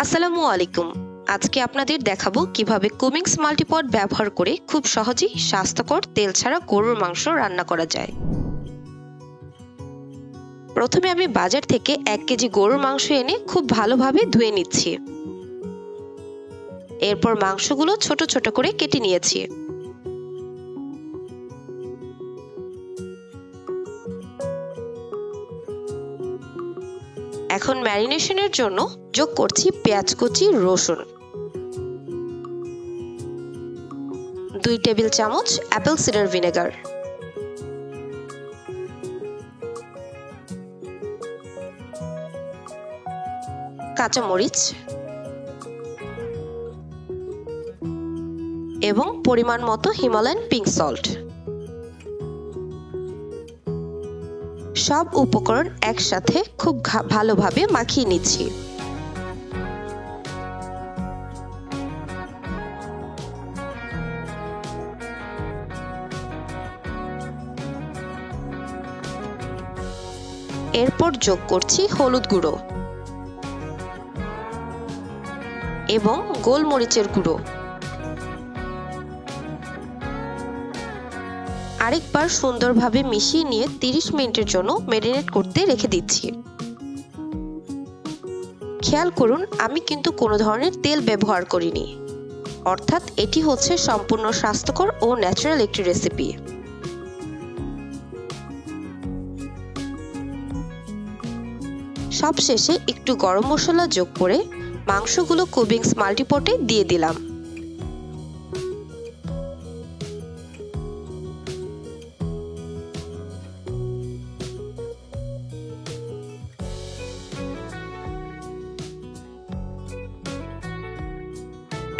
আসসালামু আলাইকুম। আজকে আপনাদের দেখাবো কিভাবে কুমিংস মাল্টিপট ব্যবহার করে খুব সহজেই স্বাস্থ্যকর তেল ছাড়া গরুর মাংস রান্না করা যায়। প্রথমে আমি বাজার থেকে 1 কেজি গরুর মাংস এনে খুব ভালোভাবে ধুয়ে নিচ্ছি। এরপর মাংসগুলো ছোট ছোট করে কেটে নিয়েছি। এখন ম্যারিনেশনের জন্য যোগ করছি পেঁয়াজ কুচি, রসুন, 2 টেবিল চামচ অ্যাপেল সিডার ভিনেগার, কাঁচামরিচ এবং পরিমাণ মতো হিমালয়ান পিঙ্ক সল্ট। সব উপকরণ একসাথে খুব ভালোভাবে মাখিয়ে নিচ্ছি। এরপর যোগ করছি হলুদ গুঁড়ো এবং গোলমরিচের গুঁড়ো। আরেকবার সুন্দরভাবে মিশিয়ে নিয়ে 30 মিনিটের জন্য ম্যারিনেট করতে রেখে দিচ্ছি। খেয়াল করুন, আমি কিন্তু কোনো ধরনের তেল ব্যবহার করিনি, অর্থাৎ এটি হচ্ছে সম্পূর্ণ স্বাস্থ্যকর ও ন্যাচারাল একটি রেসিপি। সবশেষে একটু গরম মশলা যোগ করে মাংসগুলো কুমিংস মাল্টিপটে দিয়ে দিলাম।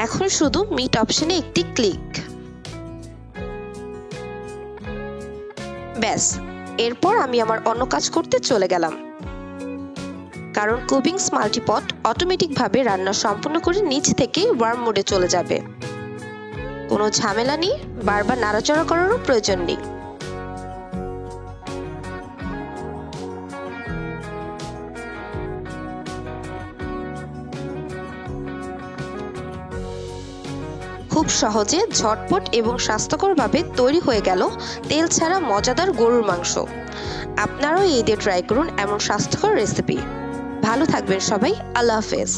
এখন শুধু মিট অপশনে একটি ক্লিক। ব্যাস, এরপর আমি আমার অন্য কাজ করতে চলে গেলাম, কারণ কুমিংস মাল্টিপট অটোমেটিকভাবে রান্না সম্পূর্ণ করে নিচ থেকে ওয়ার্ম মোডে চলে যাবে। কোনো ঝামেলা নেই, বারবার নাড়াচাড়া করারও প্রয়োজন নেই। খুব সহজে, ঝটপট এবং স্বাস্থ্যকরভাবে তৈরি হয়ে গেল তেল ছাড়া মজাদার গরুর মাংস। আপনারাও এই দিয়ে ট্রাই করুন এমন স্বাস্থ্যকর রেসিপি। ভালো থাকবেন সবাই। আল্লাহ হাফেজ।